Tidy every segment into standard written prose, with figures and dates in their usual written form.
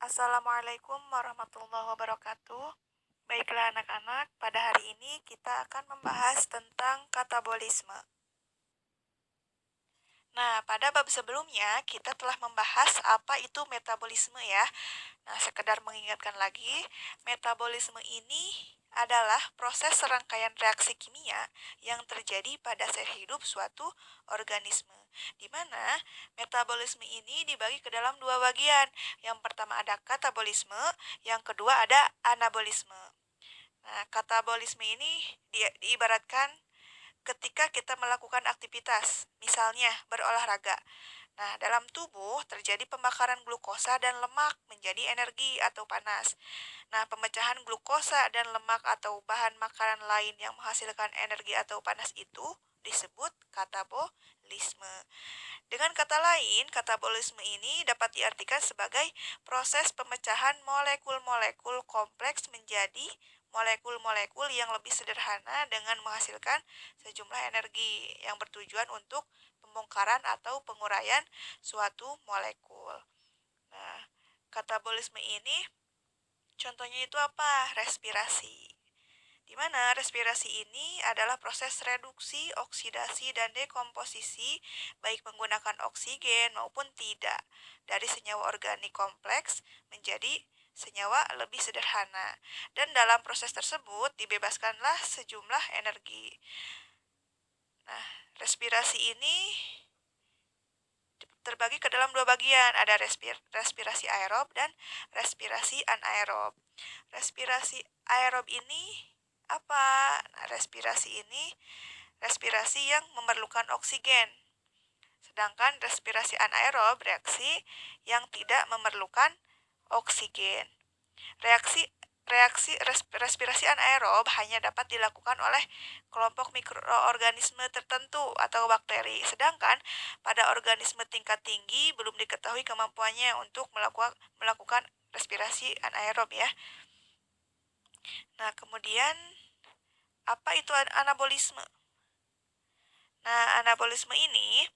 Assalamualaikum warahmatullahi wabarakatuh. Baiklah anak-anak, pada hari ini kita akan membahas tentang katabolisme. Nah, pada bab sebelumnya kita telah membahas apa itu metabolisme ya. Nah, sekedar mengingatkan lagi, metabolisme ini adalah proses serangkaian reaksi kimia yang terjadi pada sel hidup suatu organisme. Di mana metabolisme ini dibagi ke dalam dua bagian. Yang pertama ada katabolisme, yang kedua ada anabolisme. Nah, katabolisme ini diibaratkan ketika kita melakukan aktivitas, misalnya berolahraga. Nah, dalam tubuh terjadi pembakaran glukosa dan lemak menjadi energi atau panas. Nah, pemecahan glukosa dan lemak atau bahan makanan lain yang menghasilkan energi atau panas itu disebut katabolisme. Dengan kata lain, katabolisme ini dapat diartikan sebagai proses pemecahan molekul-molekul kompleks menjadi molekul-molekul yang lebih sederhana dengan menghasilkan sejumlah energi yang bertujuan untuk pembongkaran atau penguraian suatu molekul. Nah, katabolisme ini contohnya itu apa? Respirasi. Di mana respirasi ini adalah proses reduksi, oksidasi, dan dekomposisi baik menggunakan oksigen maupun tidak dari senyawa organik kompleks menjadi senyawa lebih sederhana. Dan dalam proses tersebut dibebaskanlah sejumlah energi. Nah, respirasi ini terbagi ke dalam dua bagian, ada respirasi aerob dan respirasi anaerob. Respirasi aerob ini apa? Nah, respirasi ini respirasi yang memerlukan oksigen. Sedangkan respirasi anaerob reaksi yang tidak memerlukan oksigen. Respirasi anaerob hanya dapat dilakukan oleh kelompok mikroorganisme tertentu atau bakteri, sedangkan pada organisme tingkat tinggi belum diketahui kemampuannya untuk melakukan respirasi anaerob ya. Nah, kemudian apa itu anabolisme? Nah, anabolisme ini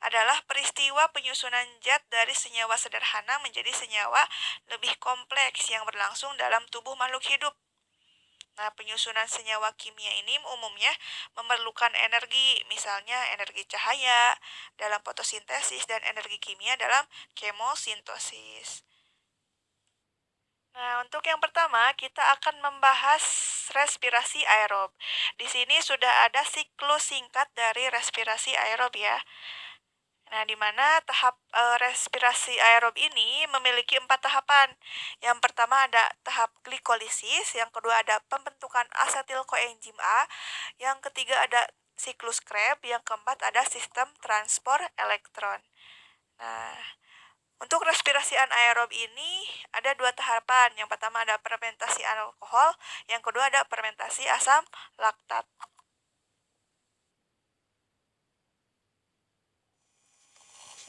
adalah peristiwa penyusunan zat dari senyawa sederhana menjadi senyawa lebih kompleks yang berlangsung dalam tubuh makhluk hidup. Nah, penyusunan senyawa kimia ini umumnya memerlukan energi, misalnya energi cahaya dalam fotosintesis dan energi kimia dalam kemosintesis. Nah, untuk yang pertama kita akan membahas respirasi aerob. Di sini sudah ada siklus singkat dari respirasi aerob ya. Nah, di mana tahap respirasi aerob ini memiliki 4 tahapan. Yang pertama ada tahap glikolisis, yang kedua ada pembentukan asetil koenzim A, yang ketiga ada siklus Krebs, yang keempat ada sistem transport elektron. Nah, untuk respirasi anaerob ini ada 2 tahapan. Yang pertama ada fermentasi alkohol, yang kedua ada fermentasi asam laktat.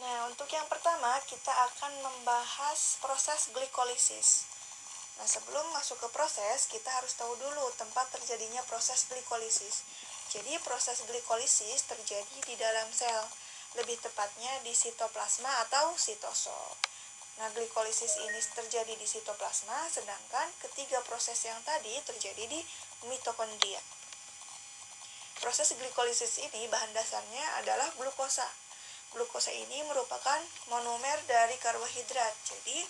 Nah, untuk yang pertama kita akan membahas proses glikolisis. Nah, sebelum masuk ke proses, kita harus tahu dulu tempat terjadinya proses glikolisis. Jadi, proses glikolisis terjadi di dalam sel, lebih tepatnya di sitoplasma atau sitosol. Nah, glikolisis ini terjadi di sitoplasma, sedangkan ketiga proses yang tadi terjadi di mitokondria. Proses glikolisis ini bahan dasarnya adalah glukosa. Glukosa ini merupakan monomer dari karbohidrat. Jadi,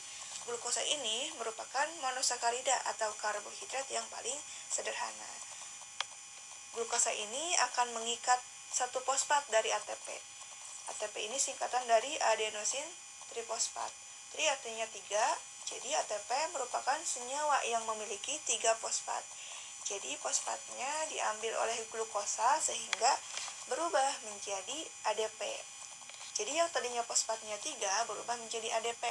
glukosa ini merupakan monosakarida atau karbohidrat yang paling sederhana. Glukosa ini akan mengikat satu fosfat dari ATP. ATP ini singkatan dari adenosin trifosfat. Tri artinya 3, jadi ATP merupakan senyawa yang memiliki 3 fosfat. Jadi fosfatnya diambil oleh glukosa sehingga berubah menjadi ADP. Jadi yang tadinya fosfatnya 3 berubah menjadi ADP.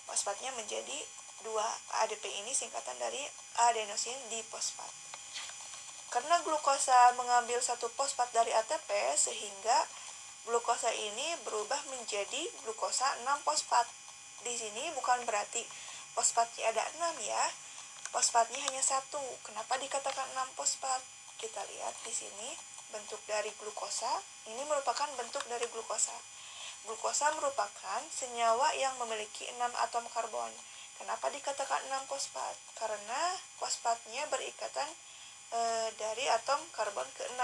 Fosfatnya menjadi 2. ADP ini singkatan dari adenosin difosfat. Karena glukosa mengambil satu fosfat dari ATP sehingga glukosa ini berubah menjadi glukosa 6 fosfat. Di sini bukan berarti fosfatnya ada 6 ya. Fosfatnya hanya 1. Kenapa dikatakan 6 fosfat? Kita lihat di sini bentuk dari glukosa. Ini merupakan bentuk dari glukosa. Glukosa merupakan senyawa yang memiliki 6 atom karbon. Kenapa dikatakan 6 fosfat? Karena fosfatnya berikatan dari atom karbon ke-6.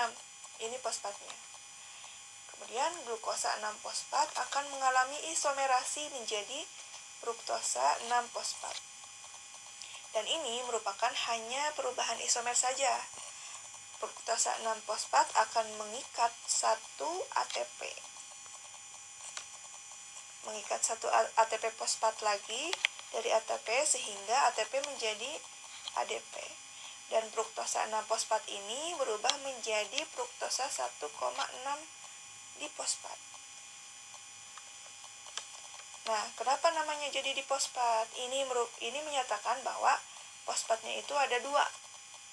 Ini fosfatnya. Kemudian glukosa 6 fosfat akan mengalami isomerasi menjadi fruktosa 6 fosfat. Dan ini merupakan hanya perubahan isomer saja. Fruktosa 6 fosfat akan mengikat satu ATP. Mengikat satu ATP fosfat lagi dari ATP sehingga ATP menjadi ADP. Dan fruktosa 6 fosfat ini berubah menjadi fruktosa 1,6 difosfat. Nah, kenapa namanya jadi difosfat? Ini menyatakan bahwa fosfatnya itu ada dua.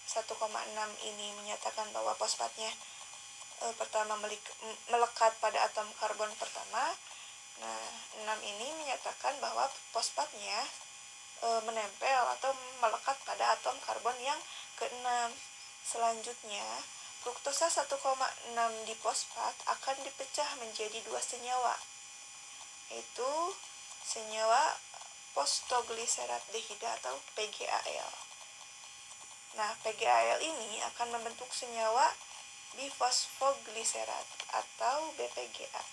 1,6 ini menyatakan bahwa fosfatnya pertama melekat pada atom karbon pertama. Nah, 6 ini menyatakan bahwa fosfatnya menempel atau melekat pada atom karbon yang ke-6. Selanjutnya, fruktosa 1,6 difosfat akan dipecah menjadi dua senyawa, yaitu senyawa fosfogliserat dehida atau PGAL. Nah, PGAL ini akan membentuk senyawa bifosfogliserat atau BPGA.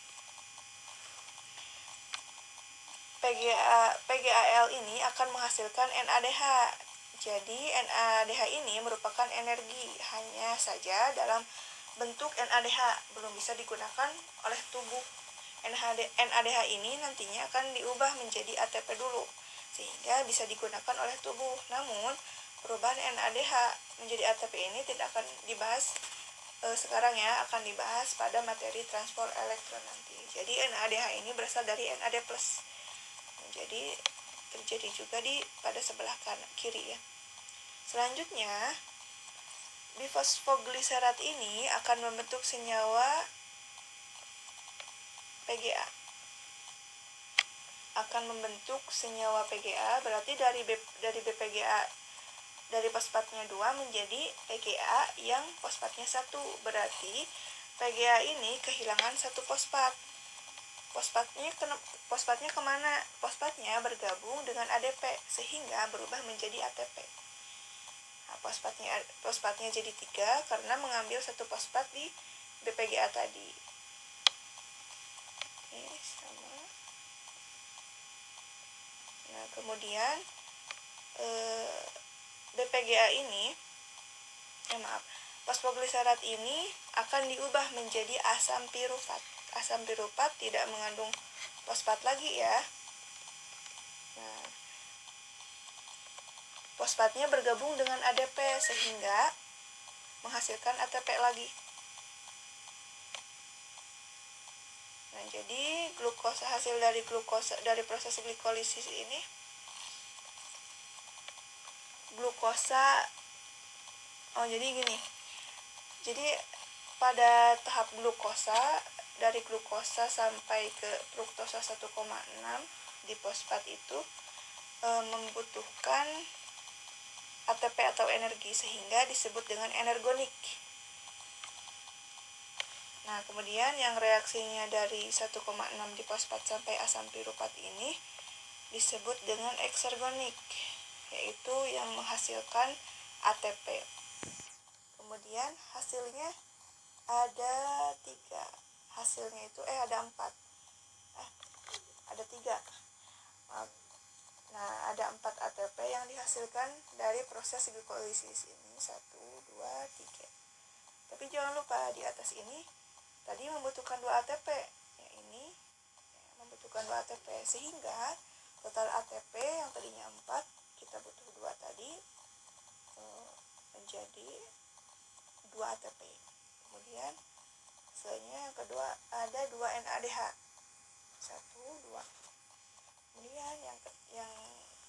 PGAL ini akan menghasilkan NADH. Jadi, NADH ini merupakan energi, hanya saja dalam bentuk NADH, belum bisa digunakan oleh tubuh. NADH ini nantinya akan diubah menjadi ATP dulu, sehingga bisa digunakan oleh tubuh. Namun, perubahan NADH menjadi ATP ini tidak akan dibahas sekarang ya, akan dibahas pada materi transport elektron nanti. Jadi, NADH ini berasal dari NAD+. Jadi terjadi juga pada sebelah kiri ya. Selanjutnya, bifosfogliserat ini akan membentuk senyawa PGA. Akan membentuk senyawa PGA, berarti dari BPGA dari fosfatnya 2 menjadi PGA yang fosfatnya 1. Berarti PGA ini kehilangan satu fosfat. Fosfatnya kemana? Fosfatnya bergabung dengan ADP sehingga berubah menjadi ATP. Nah, fosfatnya jadi 3 karena mengambil satu fosfat di BPGA tadi. Ini sama. Nah, kemudian BPGA ini, fosfogliserat ini akan diubah menjadi asam pirufat. Asam pirufat tidak mengandung fosfat lagi ya. Nah, fosfatnya bergabung dengan ADP sehingga menghasilkan ATP lagi. Nah, jadi hasil dari proses glikolisis ini, jadi gini. Jadi pada tahap dari glukosa sampai ke fruktosa 1,6 difosfat itu membutuhkan ATP atau energi sehingga disebut dengan energonik. Nah, kemudian yang reaksinya dari 1,6 difosfat sampai asam pirufat ini disebut dengan eksergonik, yaitu yang menghasilkan ATP. Kemudian hasilnya ada 3. Hasilnya itu ada 4. Ada 3. Nah, ada 4 ATP yang dihasilkan dari proses glikolisis ini. 1, 2, 3. Tapi jangan lupa di atas ini tadi membutuhkan 2 ATP. Ya, ini membutuhkan 2 ATP sehingga total ATP yang tadinya 4 kita butuh 2 tadi menjadi 2 ATP. Kemudian hasilnya yang kedua ada 2 NADH. 1, 2. Kemudian yang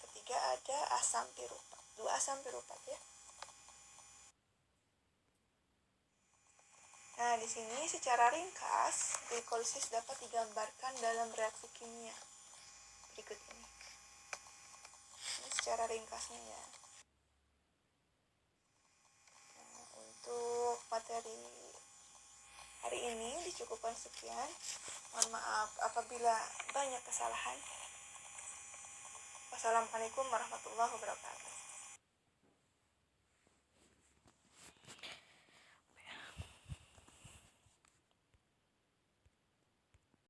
ketiga ada asam pirufat. 2 asam pirufat ya. Nah, di sini secara ringkas glikolisis dapat digambarkan dalam reaksi kimia berikut ini. Ini secara ringkasnya ya. Nah, untuk materi hari ini dicukupkan sekian. Mohon maaf apabila banyak kesalahan. Wassalamualaikum warahmatullahi wabarakatuh.